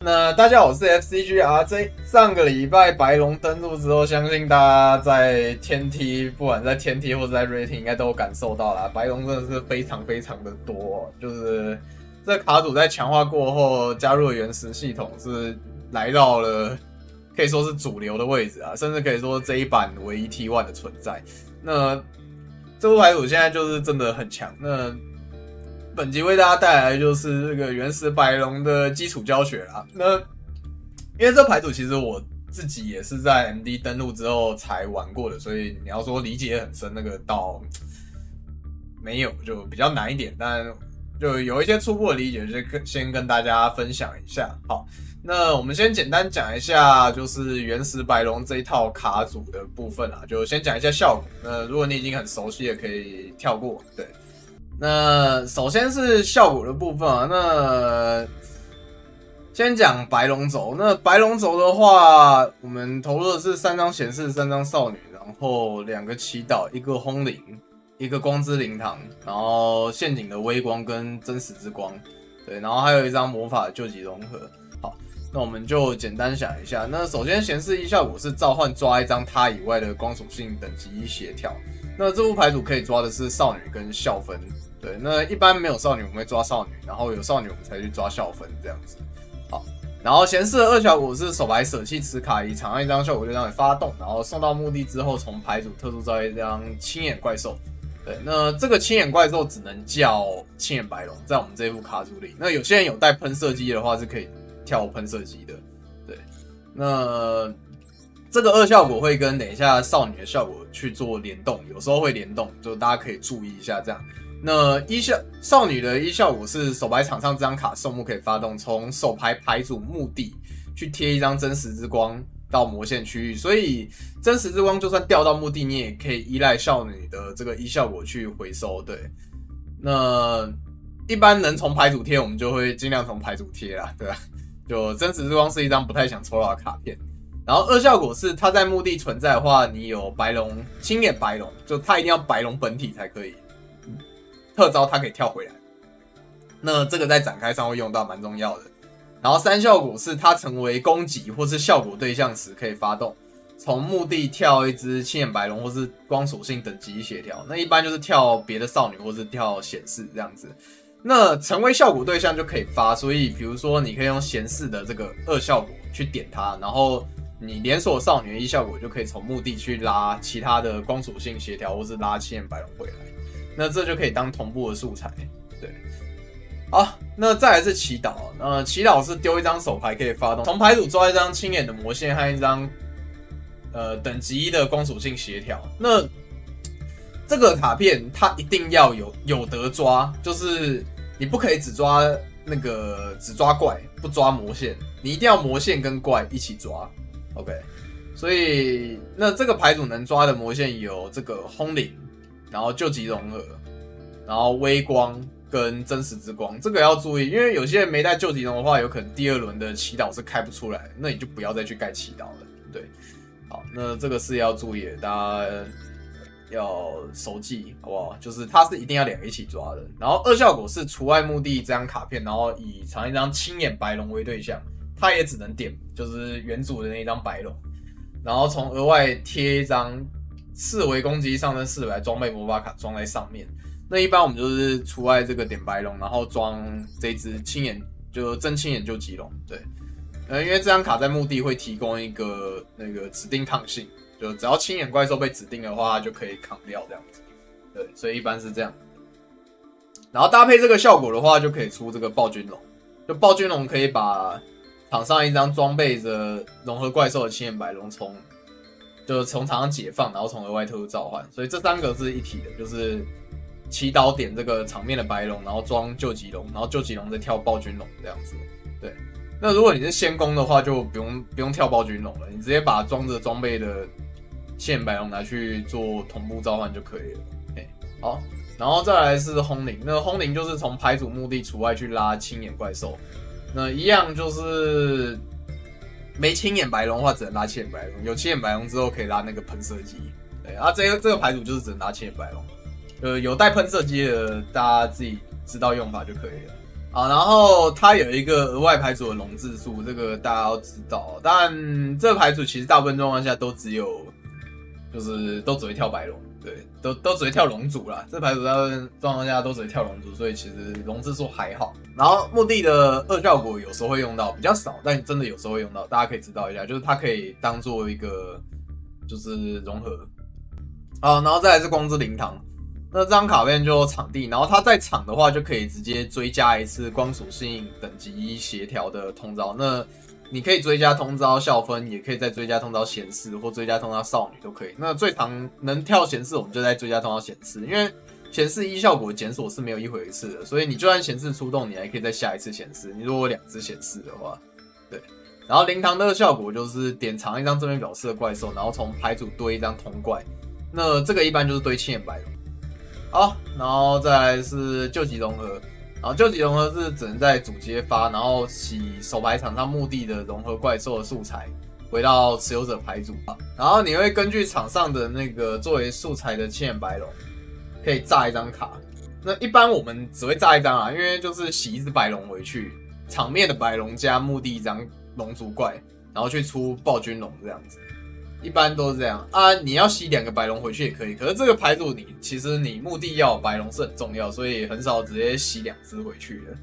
那大家好，我是 FCGRJ。上个礼拜白龙登陆之后，相信大家在天梯，不管在天梯或者在 rating， 应该都有感受到啦。白龙真的是非常非常的多，就是这卡组在强化过后，加入了原石系统，是来到了可以说是主流的位置啊，甚至可以说这一版唯一 T1 的存在。那这部牌组现在就是真的很强。那本集为大家带来的就是这个原始白龙的基础教学啦。那因为这牌组其实我自己也是在 MD 登录之后才玩过的，所以你要说理解很深，那个倒没有，就比较难一点。但就有一些初步的理解，就先跟大家分享一下。好，那我们先简单讲一下，就是原始白龙这一套卡组的部分啦，就先讲一下效果。那如果你已经很熟悉的，可以跳过。对。那首先是效果的部分啊，那先讲白龙轴。那白龙轴的话，我们投入的是3张显示、3张少女，然后2个祈祷、1个轰灵、1个光之灵堂，然后陷阱的微光跟真实之光，对，然后还有1张魔法的救急融合。好，那我们就简单想一下。那首先显示1效果是召唤抓1张它以外的光属性等级1协调。那这副牌组可以抓的是少女跟校分。对，那一般没有少女我们会抓少女，然后有少女我们才去抓校分这样子。好，然后显示的2效果是手牌舍弃此卡以场上1张效果就让你发动，然后送到墓地之后从牌组特殊召1张青眼怪兽。对，那这个青眼怪兽只能叫青眼白龙，在我们这副卡组里。那有些人有带喷射机的话是可以跳喷射机的。对，那这个2效果会跟等一下少女的效果去做联动，有时候会联动，就大家可以注意一下这样。那少女的1效果是手牌场上这张卡送目可以发动，从手牌牌组墓地去贴1张真实之光到魔线区域，所以真实之光就算掉到墓地，你也可以依赖少女的这个1效果去回收。对，那一般能从牌组贴，我们就会尽量从牌组贴啦，对吧？就真实之光是1张不太想抽到的卡片。然后2效果是它在墓地存在的话，你有白龙青眼白龙，就它一定要白龙本体才可以。特招它可以跳回来，那这个在展开上会用到，蛮重要的。然后3效果是它成为攻击或是效果对象时可以发动，从墓地跳1只青眼白龙或是光属性等级1协调，那一般就是跳别的少女或是跳显示这样子。那成为效果对象就可以发，所以比如说你可以用显示的这个2效果去点它，然后你连锁少女的1效果就可以从墓地去拉其他的光属性协调或是拉青眼白龙回来。那这就可以当同步的素材，对。好，那再来是祈祷。祈祷是丢1张手牌可以发动，从牌组抓1张青眼的魔线和1张等级1的光属性协调。那这个卡片它一定要有得抓，就是你不可以只抓怪，不抓魔线，你一定要魔线跟怪一起抓。OK， 所以那这个牌组能抓的魔线有这个轰灵。然后救急融合，然后微光跟真实之光，这个要注意，因为有些人没带救急融的话，有可能第2轮的祈祷是开不出来的，那你就不要再去盖祈祷了。对，好，那这个是要注意的，大家要熟记，好不好？就是它是一定要2个一起抓的。然后2效果是除外墓地这张卡片，然后以常1张青眼白龙为对象，它也只能点就是原主的那1张白龙，然后从额外贴1张。4维攻击上升400装备魔法卡装在上面，那一般我们就是除外这个点白龙，然后装这只青眼，就真青眼救急龙。对，因为这张卡在墓地会提供一个那个指定抗性，就只要青眼怪兽被指定的话，就可以扛掉这样子。对，所以一般是这样。然后搭配这个效果的话，就可以出这个暴君龙，就暴君龙可以把场上1张装备着融合怪兽的青眼白龙就从场上解放，然后从额外特殊召唤，所以这3个是一体的，就是祈祷点这个场面的白龙，然后装救急龙，然后救急龙再跳暴君龙这样子。对，那如果你是先攻的话，就不用跳暴君龙了，你直接把装着装备的青眼白龙拿去做同步召唤就可以了。好，然后再来是轰灵，那轰灵就是从牌组墓地除外去拉青眼怪兽，那一样就是。没青眼白龙的话，只能拉青眼白龙；有青眼白龙之后，可以拉那个喷射机。对啊，这个牌组就是只能拉青眼白龙。有带喷射机的，大家自己知道用法就可以了。啊，然后它有一个额外牌组的龙字数，这个大家要知道。但这个牌组其实大部分状况下都只有，就是都只会跳白龙，对，都只会跳龙族啦。这牌组大部分状况下都只会跳龙族，所以其实龙字数还好。然后墓地的二效果有时候会用到，比较少，但真的有时候会用到，大家可以知道一下，就是它可以当做一个就是融合。好，然后再来是光之灵堂。那这张卡片就场地，然后它在场的话就可以直接追加一次光属性等级协调的通招。那你可以追加通招校分，也可以再追加通招贤士或追加通招少女都可以。那最常能跳贤士，我们就再追加通招贤士，因为贤士一效果检索是没有一回一次的，所以你就算贤士出动，你还可以再下一次贤士。你如果有2只贤士的话，对。然后灵堂的效果就是典藏一张正面表示的怪兽，然后从牌组堆一张通怪。那这个一般就是堆7眼白龙。好，然后再来是救急融合，然后救急融合是只能在主街发，然后洗手牌场上墓地的融合怪兽的素材回到持有者牌组，然后你会根据场上的那个作为素材的7眼白龙，可以炸一张卡。那一般我们只会炸一张啊，因为就是洗一只白龙回去，场面的白龙加墓地一张龙族怪，然后去出暴君龙这样子。一般都是这样啊，你要吸2个白龙回去也可以，可是这个牌组其实你目的要有白龙是很重要，所以很少直接吸2只回去的，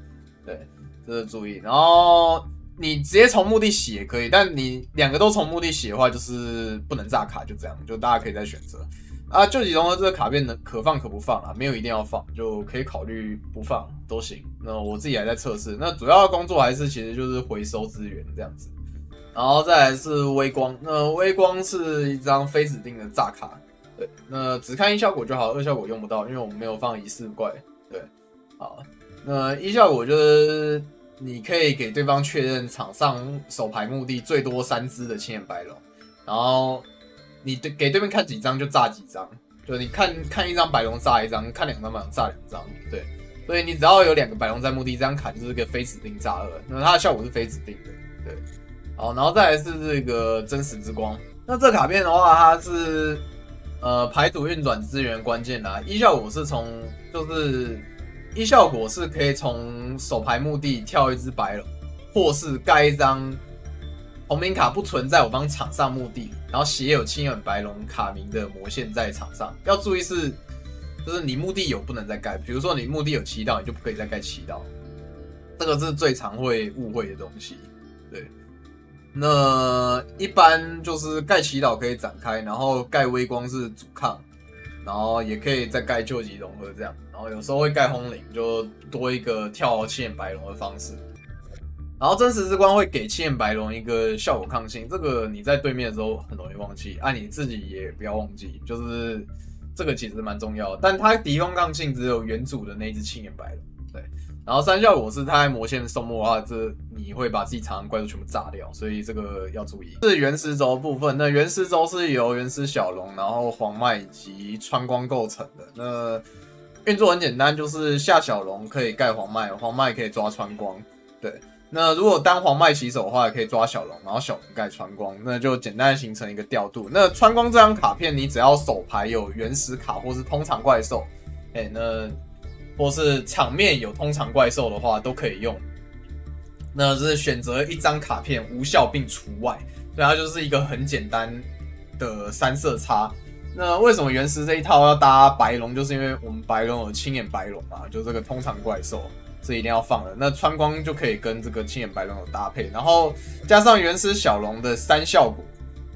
对，这是注意。然后你直接从墓地洗也可以，但你2个都从墓地洗的话，就是不能炸卡，就这样，就大家可以再选择啊。救急融合这个卡片呢，可放可不放啊，没有一定要放，就可以考虑不放都行。那我自己还在测试，那主要的工作还是其实就是回收资源这样子。然后再来是微光，那微光是一张非指定的炸卡，对，那只看1效果就好，2效果用不到，因为我们没有放仪式怪，对，好，那1效果就是你可以给对方确认场上手牌墓地最多3只的7眼白龙，然后你给对面看几张就炸几张，就你看1张白龙炸1张，看2张白龙炸2张，对，所以你只要有2个白龙在墓地，这张卡就是个非指定炸2，那它的效果是非指定的，对。好，然后再来是这个真实之光。那这卡片的话，它是牌组运转资源关键啦。1效果是就是1效果是可以从手牌墓地跳1只白龙，或是盖一张红名卡不存在我方场上墓地，然后写有7眼白龙卡名的魔线在场上。要注意是，就是你墓地有不能再盖，比如说你墓地有7道，你就不可以再盖7道。这个是最常会误会的东西，对。那一般就是盖祈祷可以展开，然后盖微光是主抗，然后也可以再盖救急融合这样，然后有时候会盖轰灵，就多一个跳7眼白龙的方式。然后真实之光会给7眼白龙一个效果抗性，这个你在对面的时候很容易忘记，你自己也不要忘记，就是这个其实蛮重要的，但它敌方抗性只有原主的那只7眼白龙，对。然后3效果是它在魔线收末的话，这你会把自己场上怪兽全部炸掉，所以这个要注意。是原石轴部分，那原石轴是由原石小龙、然后黄脉以及穿光构成的。那运作很简单，就是下小龙可以盖黄脉，黄脉可以抓穿光。对，那如果当黄脉起手的话，也可以抓小龙，然后小龙盖穿光，那就简单的形成一个调度。那穿光这张卡片，你只要手牌有原石卡或是通常怪兽，那或是场面有通常怪兽的话都可以用。那是选择1张卡片无效并除外，所以它就是一个很简单的3色差。那为什么原石这一套要搭白龙？就是因为我们白龙有7眼白龙嘛，就这个通常怪兽是一定要放的。那穿光就可以跟这个7眼白龙有搭配，然后加上原石小龙的3效果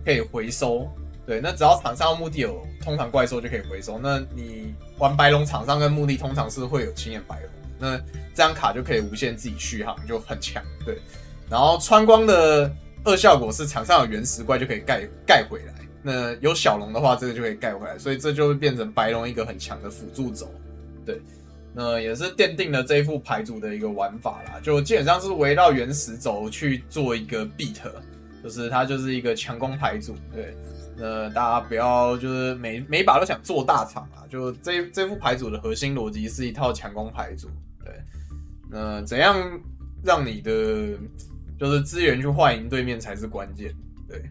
可以回收。对，那只要场上墓地有通常怪兽就可以回收。那你玩白龙场上跟墓地通常是会有7眼白龙，那这张卡就可以无限自己续航，就很强。对，然后穿光的2效果是场上有原石怪就可以盖回来。那有小龙的话，这个就可以盖回来，所以这就会变成白龙一个很强的辅助轴。对，那也是奠定了这一副牌组的一个玩法啦，就基本上是围绕原石轴去做一个 beat， 就是它就是一个强攻牌组。对。大家不要就是每把都想做大场啊，就这副牌组的核心逻辑是一套强攻牌组，对，怎样让你的就是资源去换赢对面才是关键，对，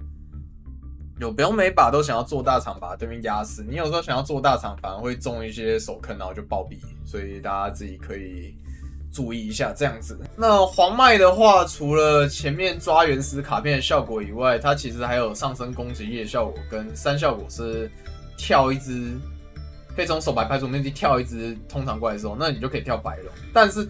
不用每把都想要做大场把对面压死，你有时候想要做大场反而会中一些手坑，然后就暴毙，所以大家自己可以注意一下这样子。那黄麦的话，除了前面抓原始卡片的效果以外，它其实还有上升攻击力的效果，跟3效果是跳一只，可以从手牌牌组面积跳一只通常怪兽，那你就可以跳白龙。但是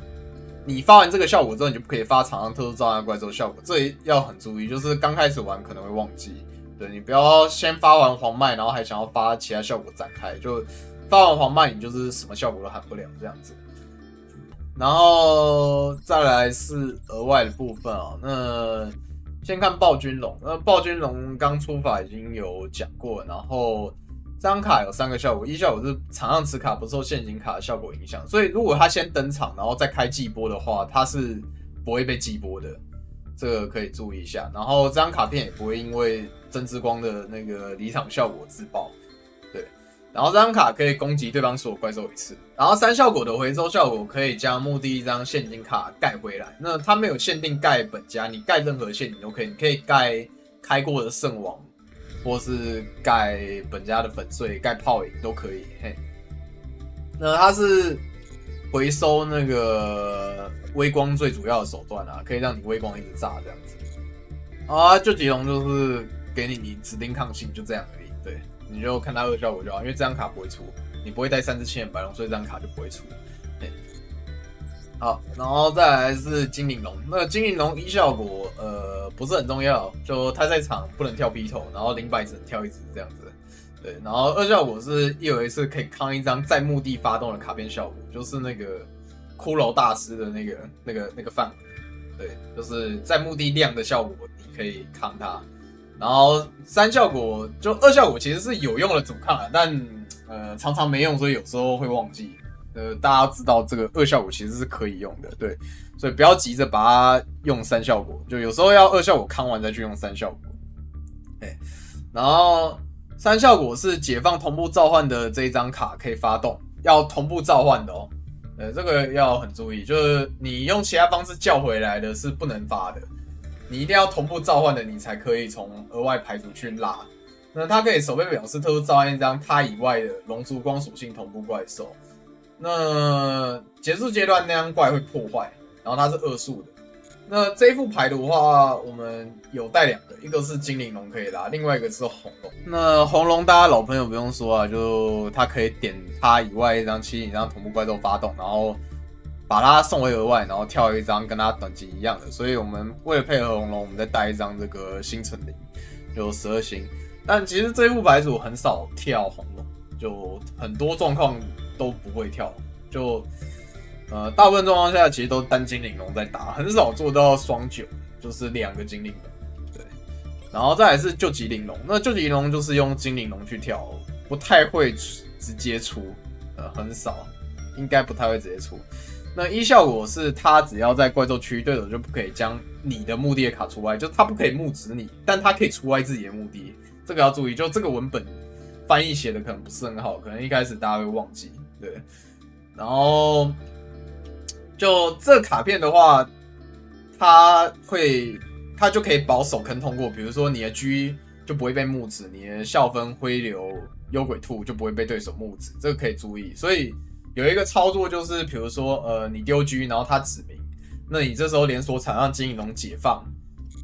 你发完这个效果之后，你就不可以发场上特殊召唤怪兽效果，这也要很注意，就是刚开始玩可能会忘记。对，你不要先发完黄麦，然后还想要发其他效果展开，就发完黄麦你就是什么效果都喊不了这样子。然后再来是额外的部分啊，那先看暴君龙。那暴君龙刚出法已经有讲过，然后这张卡有3个效果，一效果是场上持卡不受陷阱卡的效果影响，所以如果他先登场，然后再开季波的话，他是不会被季波的，这个可以注意一下。然后这张卡片也不会因为真之光的那个离场效果自爆，对。然后这张卡可以攻击对方所有怪兽一次，然后3效果的回收效果可以将目的一张陷阱卡盖回来。那它没有限定盖本家，你盖任何陷阱都可以，你可以盖开过的圣王，或是盖本家的粉碎、盖炮影都可以。嘿，那它是回收那个微光最主要的手段啊，可以让你微光一直炸这样子。啊，救急龙就是给你指定抗性，就这样而已。对，你就看它2效果就好，因为这张卡不会出，你不会带3只青眼白龙，所以这张卡就不会出。好，然后再来是精灵龙。那精灵龙1效果，不是很重要，就他在场不能跳 B 头，然后0百只能跳1只这样子。对，然后2效果是有一次可以扛一张在墓地发动的卡片效果，就是那个骷髅大师的那个范围。对，就是在墓地亮的效果，你可以扛它。然后3效果就2效果其实是有用的主抗啊，但常常没用，所以有时候会忘记。大家知道这个2效果其实是可以用的，对，所以不要急着把它用3效果，就有时候要2效果扛完再去用3效果。然后3效果是解放同步召唤的这一张卡可以发动，要同步召唤的哦。这个要很注意，就是你用其他方式叫回来的是不能发的，你一定要同步召唤的，你才可以从额外牌组去拉。那它可以手背表示特殊召唤一张它以外的龙族光属性同步怪兽。那结束阶段那张怪会破坏，然后它是2数的。那这一副牌的话，我们有带2个，一个是精灵龙可以拉，另外一个是红龙。那红龙大家老朋友不用说啊，就它可以点它以外一张7张同步怪兽发动，然后把它送回额外，然后跳一张跟它等级一样的。所以我们为了配合红龙，我们再带一张这个星辰灵，就12星。但其实这一副牌组很少跳红龙，就很多状况都不会跳，就大部分状况下其实都单精灵龙在打，很少做到双9，就是2个精灵龙。对，然后再来是救急灵龙，那救急灵龙就是用精灵龙去跳，不太会直接出，很少，应该不太会直接出。那1效果是它只要在怪兽区，对手就不可以将你的墓地的卡除外，就它不可以墓指你，但它可以除外自己的墓地，这个要注意。就这个文本翻译写的可能不是很好，可能一开始大家会忘记。对，然后就这个卡片的话，它就可以保守坑通过，比如说你的 G 就不会被木指，你的校分灰流幽鬼兔就不会被对手木指，这个可以注意。所以有一个操作就是，比如说你丢 G， 然后他指明，那你这时候连锁场让精灵龙解放，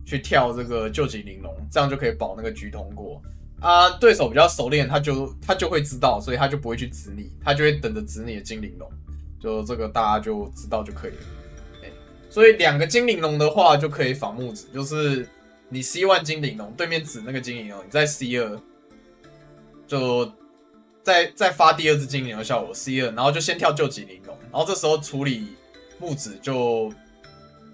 去跳这个救急灵龙，这样就可以保那个 G 通过。啊，对手比较熟练，他就会知道，所以他就不会去指你，他就会等着指你的精灵龙，就这个大家就知道就可以了。所以2个精灵龙的话就可以仿木指，就是你 C1 精灵龙，对面指那个精灵龙，你在 C2 就再发第2只精灵龙的效果 C2， 然后就先跳救急灵龙，然后这时候处理木指就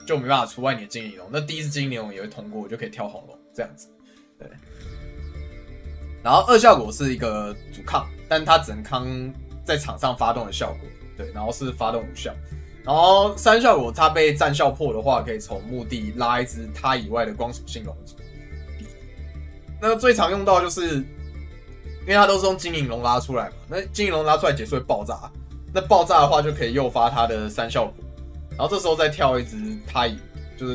没办法除外你的精灵龙，那第1只精灵龙也会通过，就可以跳红龙这样子。对。然后2效果是一个主抗，但它只能抗在场上发动的效果，对，然后是发动无效。然后3效果，它被战效破的话，可以从墓地拉一只它以外的光属性龙族。那最常用到就是，因为它都是用精灵龙拉出来嘛，那精灵龙拉出来结束会爆炸，那爆炸的话就可以诱发它的3效果，然后这时候再跳一只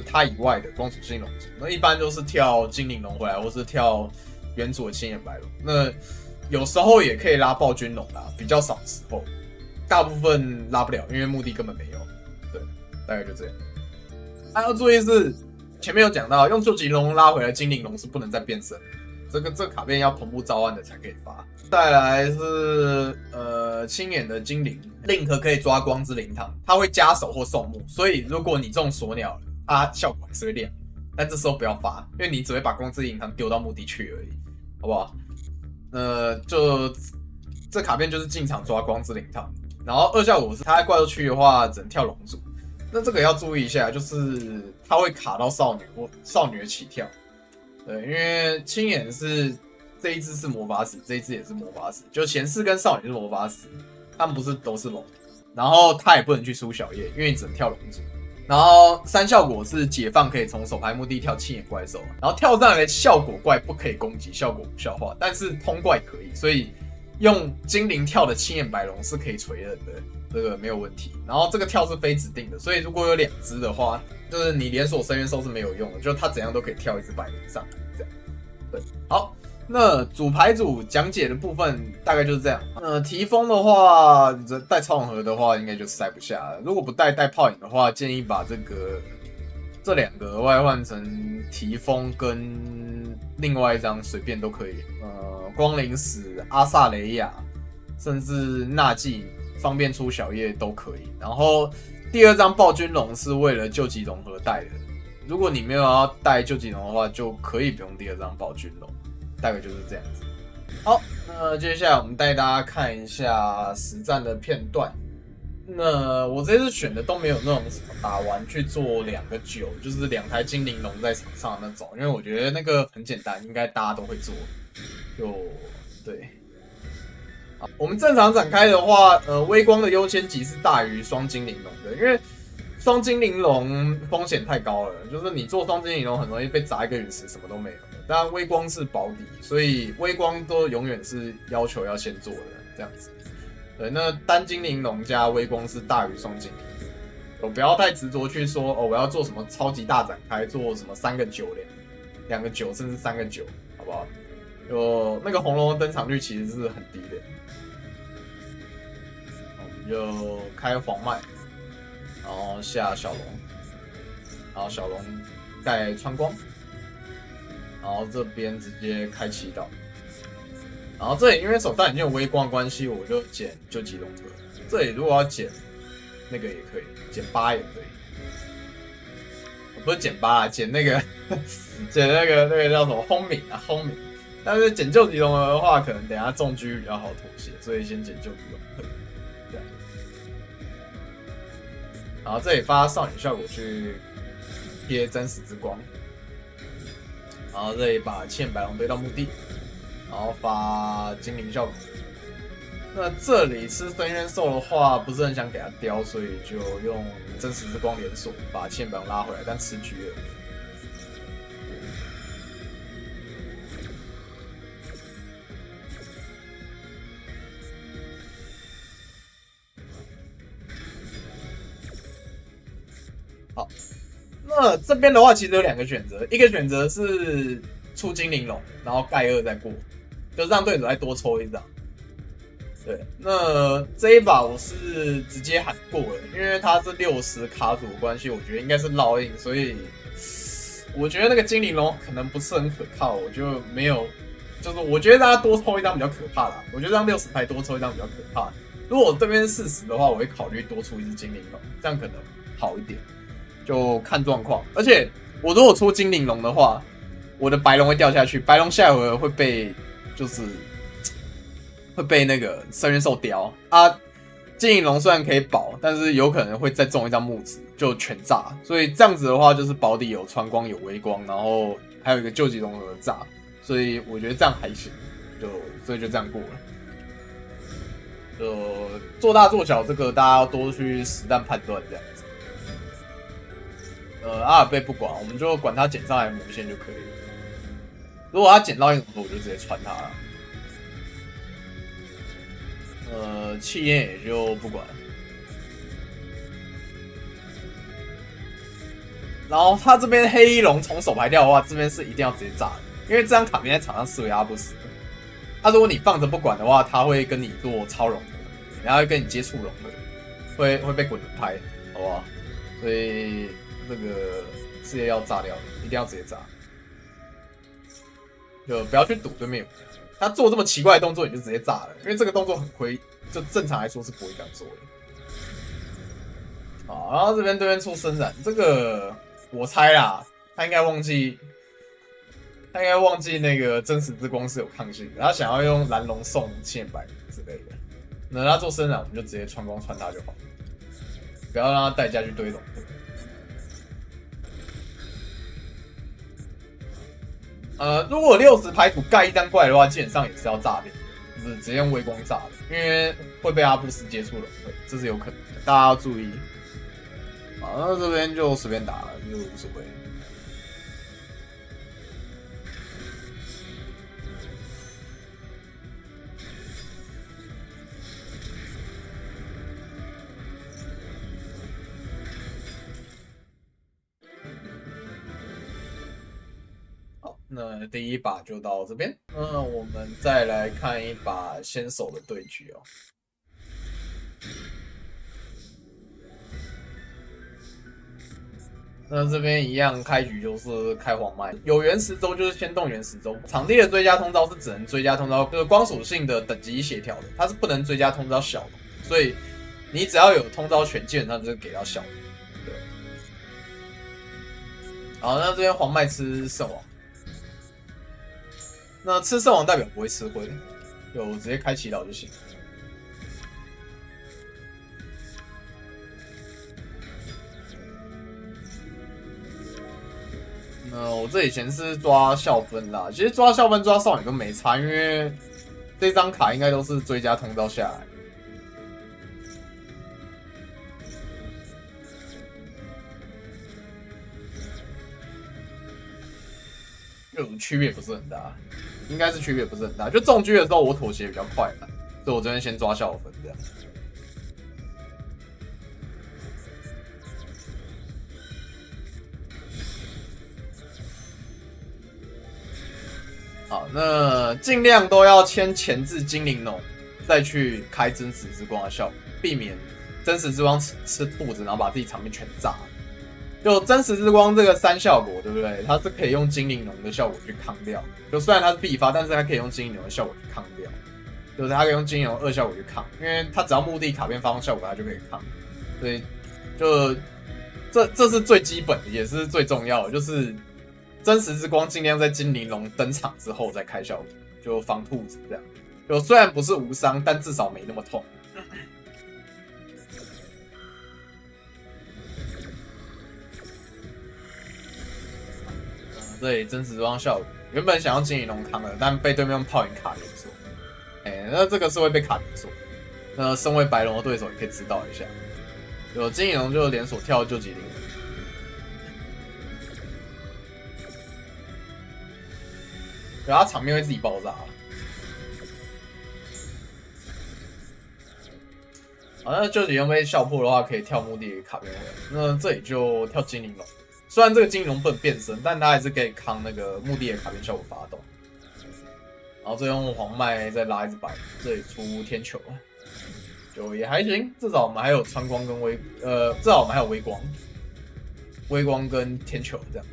它以外的光属性龙族。那一般都是跳精灵龙回来，或是跳原主的青眼白龙，那有时候也可以拉暴君龙啦，比较少的时候，大部分拉不了，因为目的根本没有。对，大概就这样。要注意是前面有讲到，用救急龙拉回来精灵龙是不能再变身，这个卡片要同步召唤的才可以发。再来是青眼的精灵 Link 可以抓光之灵堂，它会加手或送木，所以如果你中锁鸟了，它效果还是会亮，但这时候不要发，因为你只会把光之灵堂丢到墓地去而已，好不好？就这卡片就是进场抓光之灵堂，然后二效果是它在怪兽区的话只能跳龙族，那这个要注意一下，就是它会卡到少女或少女的起跳，对，因为青眼是这一只是魔法使，这一只也是魔法使，就贤士跟少女是魔法使，他们不是都是龙，然后他也不能去出小叶，因为你只能跳龙族。然后三效果是解放可以从手牌墓地跳青眼怪兽，然后跳上来的效果怪不可以攻击，效果无效化，但是通怪可以，所以用精灵跳的青眼白龙是可以锤人的，这个没有问题。然后这个跳是非指定的，所以如果有2只的话，就是你连锁深渊兽是没有用的，就它怎样都可以跳一只白龙上来，这样。对，好。那主牌组讲解的部分大概就是这样。提风的话，带超融合的话，应该就塞不下了。如果不带泡影的话，建议把这2个额外换成提风跟另外一张随便都可以。光灵使、阿萨雷亚，甚至纳季方便出小叶都可以。然后第2张暴君龙是为了救急融合带的。如果你没有要带救急龙的话，就可以不用第2张暴君龙。大概就是这样子。好，那接下来我们带大家看一下实战的片段。那我这次选的都没有那种什么打完去做2个9，就是2台精灵龙在场上的那种，因为我觉得那个很简单，应该大家都会做。就对。好，我们正常展开的话，微光的优先级是大于双精灵龙的，因为双精灵龙风险太高了，就是你做双精灵龙很容易被砸一个陨石，什么都没有。当然微光是保底，所以微光都永远是要求要先做的这样子。对，那单精灵龙加微光是大于双精灵，我不要太执着去说我要做什么超级大展开，做什么3个9、2个9，甚至3个9，好不好？就那个红龙的登场率其实是很低的。我们就开黄麦，然后下小龙，然后小龙盖穿光。然后这边直接开7道，然后这里因为手上已经有微光的关系，我就减救急龙格。这里如果要减那个也可以，减8也可以，不是减8啊，减那个减那个叫什么轰鸣啊轰鸣。但是减救急龙格的话，可能等一下中狙比较好妥协，所以先减救急龙格。这样，然后这里发少女效果去贴真实之光。然后这里把欠白龙堆到墓地，然后发精灵效果。那这里吃深渊兽的话，不是很想给它雕，所以就用真实之光连锁把欠白龙拉回来，但吃狙了。好。那这边的话，其实有2个选择，一个选择是出精灵龙，然后盖2再过，就是让对手再多抽1张。对，那这一把我是直接喊过了，因为它是60卡组的关系，我觉得应该是烙印，所以我觉得那个精灵龙可能不是很可靠，我就没有，就是我觉得大家多抽1张比较可怕啦，我觉得让60牌多抽1张比较可怕。如果这边是40的话，我会考虑多出1只精灵龙，这样可能好一点。就看状况，而且我如果出精灵龙的话，我的白龙会掉下去，白龙下回合会被那个深渊兽雕啊。精灵龙虽然可以保，但是有可能会再中1张木子，就全炸。所以这样子的话，就是保底有穿光有微光，然后还有一个救急融合的炸，所以我觉得这样还行，所以就这样过了。就做大做小，这个大家要多去实战判断这样子。阿尔贝不管，我们就管他捡上来魔线就可以了。如果他捡到一种，我就直接穿他了。气焰也就不管。然后他这边黑衣龙从手牌掉的话，这边是一定要直接炸的，因为这张卡片在场上是压不死的。如果你放着不管的话，他会跟你做超融合，然后会跟你接触融合，会被滚轮拍，好不好？所以这个事业要炸掉，一定要直接炸，就不要去赌对面有。他做这么奇怪的动作，你就直接炸了，因为这个动作很亏，就正常来说是不会这样做的。好，然后这边对面出生染，这个我猜啦，他应该忘记那个真实之光是有抗性的，他想要用蓝龙送700之类的。那他做生染，我们就直接穿光穿他就好，不要让他代价去堆龙。如果60排土盖一张怪的话，基本上也是要炸掉，就是直接用微光炸的，因为会被阿布斯接触龙会，这是有可能的，大家要注意。好，那这边就随便打了，就无所谓。那第一把就到这边，那我们再来看一把先手的对局哦。那这边一样，开局就是开黄麦，有原石州就是先动原石州。场地的追加通招是只能追加通招，就是光属性的等级协调的，它是不能追加通招小的，所以你只要有通招权，基本上就是给到小的。对。好，那这边黄麦吃圣王。那吃圣王代表不会吃灰，就直接开祈祷就行。那我这以前是抓校分啦，其实抓校分抓少女都没差，因为这张卡应该都是追加通道下来。就区别不是很大，应该是区别不是很大。就中狙的时候我妥协比较快嘛，所以我这边先抓校分这样。好，那尽量都要先前置精灵龙，再去开真实之光的效果，避免真实之光吃兔子，然后把自己场面全炸了。就真实之光这个3效果，对不对？它是可以用精灵龙的效果去抗掉。就虽然它是必发，但是它可以用精灵龙的效果去抗掉。就是它可以用精灵龙2效果去抗，因为它只要墓地卡片发动效果，它就可以抗。所以就这是最基本的，也是最重要的，就是真实之光尽量在精灵龙登场之后再开效果，就防兔子这样。就虽然不是无伤，但至少没那么痛。这里真实之光效果，原本想要精灵龙扛的，但被对面用炮影卡连锁。那这个是会被卡连锁。那身为白龙的对手，也可以知道一下，有精灵龙就连锁跳救急灵。对，他场面会自己爆炸。好，那救急龙被笑破的话，可以跳墓地卡片回来。那这里就跳精灵龙。虽然这个精灵龙不能变身，但它还是可以扛那个墓地的卡片效果发动。然后再用黄麦再拉一只白，这里出天球，就也还行。至少我们还有穿光跟至少我们还有微光跟天球这样。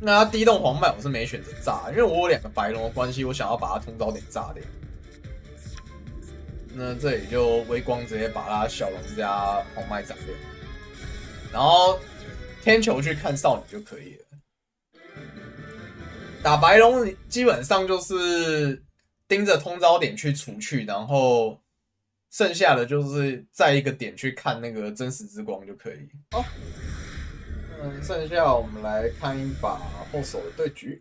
那他第一动黄麦我是没选择炸，因为我有2个白龙的关系，我想要把它通招点炸掉。那这里就微光直接把他小龙加黄麦斩掉。然后天球去看少女就可以了。打白龙基本上就是盯着通招点去除去，然后剩下的就是在一个点去看那个真实之光就可以。好，剩下我们来看一把后手的对局。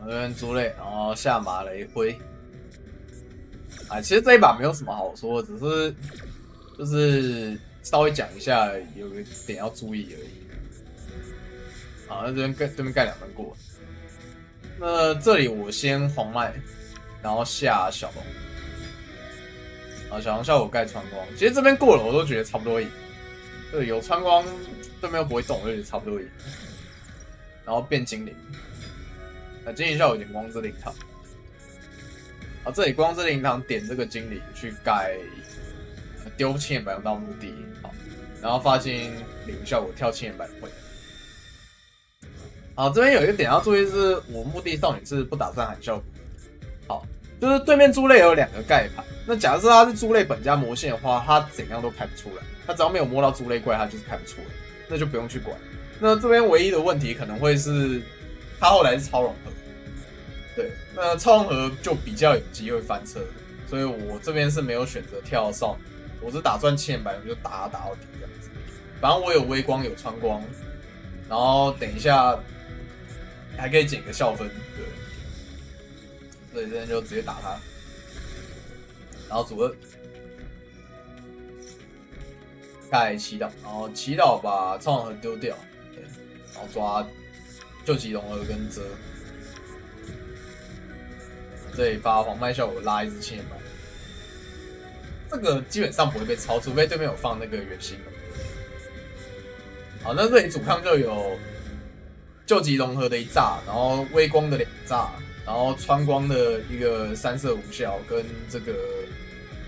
这边猪类，然后下马雷灰。其实这一把没有什么好说的，只是就是稍微讲一下，有个点要注意而已。好，那这边对面盖2分过。那这里我先黄麦，然后下小龙。啊，小龙效果盖穿光。其实这边过了我都觉得差不多赢。对，有穿光，对面又不会动，我就觉得差不多赢。然后变精灵。精灵效果眼光之灵塔。啊，这里光之灵堂点这个精灵去盖丢青眼白龙到墓地，好，然后发现零效果跳青眼白龙会。好，这边有一个点要注意是，我墓地少女是不打算喊效果。好，就是对面猪类有2个盖牌，那假设他是猪类本家魔线的话，他怎样都开不出来，他只要没有摸到猪类怪，他就是开不出来，那就不用去管。那这边唯一的问题可能会是，他后来是超融合。对，那超融合就比较有机会翻车，所以我这边是没有选择跳少女，我是打算青眼白龙就打到底这样子。反正我有微光有穿光，然后等一下还可以减个校分，对，所以这边就直接打他，然后主2盖祈祷，然后祈祷把超融合丢掉，对，然后抓救急龙儿跟遮。这里发黄麦效果拉一只青眼白，这个基本上不会被超，除非对面有放那个远星龙。好，那这里主抗就有救急融合的1炸，然后微光的2炸，然后穿光的一个3色无效跟这个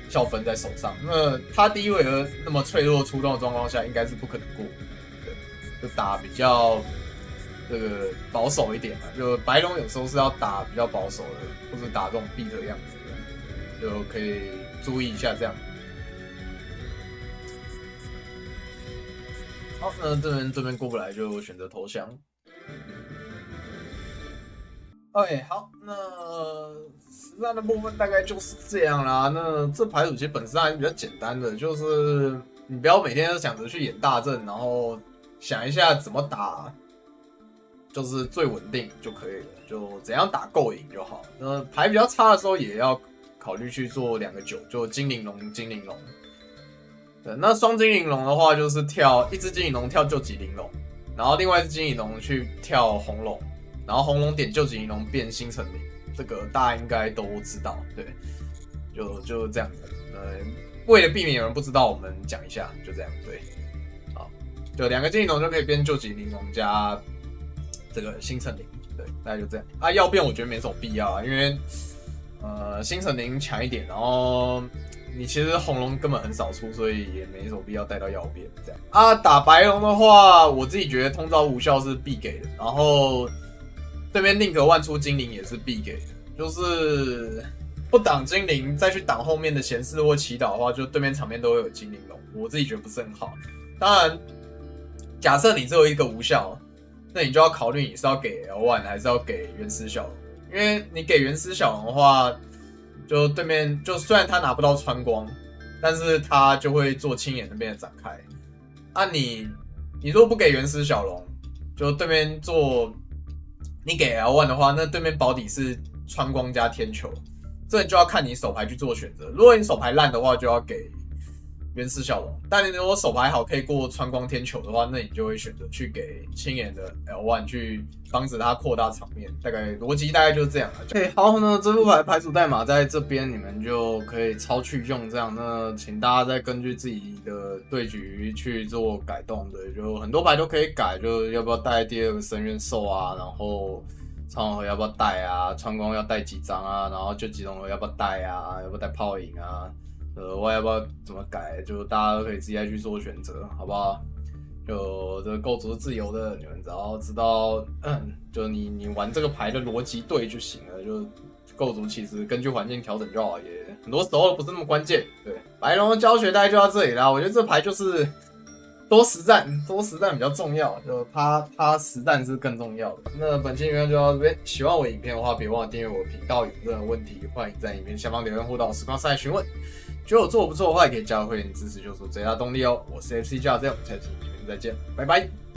校分在手上。那他第1回合那么脆弱出动的状况下，应该是不可能过，对，就打比较这个保守一点嘛，就白龙有时候是要打比较保守的，或者打这种 beat 的样子的，就可以注意一下这样。好，那这边过不来就选择投降。OK， 好，那实战的部分大概就是这样啦。那这牌组其实本身还是比较简单的，就是你不要每天都想着去演大阵，然后想一下怎么打。就是最稳定就可以了，就怎样打够赢就好。那牌比较差的时候，也要考虑去做2个9，就精灵龙、精灵龙。对，那双精灵龙的话，就是跳1只精灵龙跳救急灵龙，然后另外1只精灵龙去跳红龙，然后红龙点救急灵龙变星辰灵，这个大家应该都知道。对，就这样子。为了避免有人不知道，我们讲一下，就这样。对，好，就2个精灵龙就可以变救急灵龙加。这个星辰灵，对，大概就这样啊。要变我觉得没什么必要啊，因为星辰灵强一点，然后你其实红龙根本很少出，所以也没什么必要带到要变这样啊。打白龙的话，我自己觉得通招无效是必给的，然后对面宁可万出精灵也是必给的，就是不挡精灵再去挡后面的贤士或祈祷的话，就对面场面都会有精灵龙，我自己觉得不是很好。当然，假设你只有1个无效。那你就要考虑你是要给 L1 还是要给原始小龙，因为你给原始小龙的话，就对面就虽然他拿不到穿光，但是他就会做青眼那边的展开。啊你如果不给原始小龙，就对面做你给 L1 的话，那对面保底是穿光加天球，这就要看你手牌去做选择。如果你手牌烂的话，就要给原始小龙，但你如果手牌好可以过穿光天球的话，那你就会选择去给青眼的 L1 去防止它扩大场面，大概逻辑大概就是这样了。OK， 好，那这副牌组代码在这边你们就可以抄去用，这样那请大家再根据自己的对局去做改动的，就很多牌都可以改，就要不要带第2个深渊兽啊，然后超融合要不要带啊，穿光要带几张啊，然后就几融合要不要带啊，要不要带泡影啊。我要不要怎么改？就大家都可以自己再去做选择，好不好？就这个构筑是自由的，你们只要知道，就你玩这个牌的逻辑对就行了。就构筑其实根据环境调整就好，也很多时候不是那么关键。对，白龙的教学大概就到这里啦。我觉得这牌就是多实战比较重要，就它实战是更重要的。那本期影片就到这边，喜欢我影片的话，别忘了订阅我的频道。有任何问题，欢迎在影片下方留言或到实况上来询问。觉得我做得不错的话，也可以加入会员支持，就是最大动力哦。我是 FC 教练，我们下期影片再见，拜拜。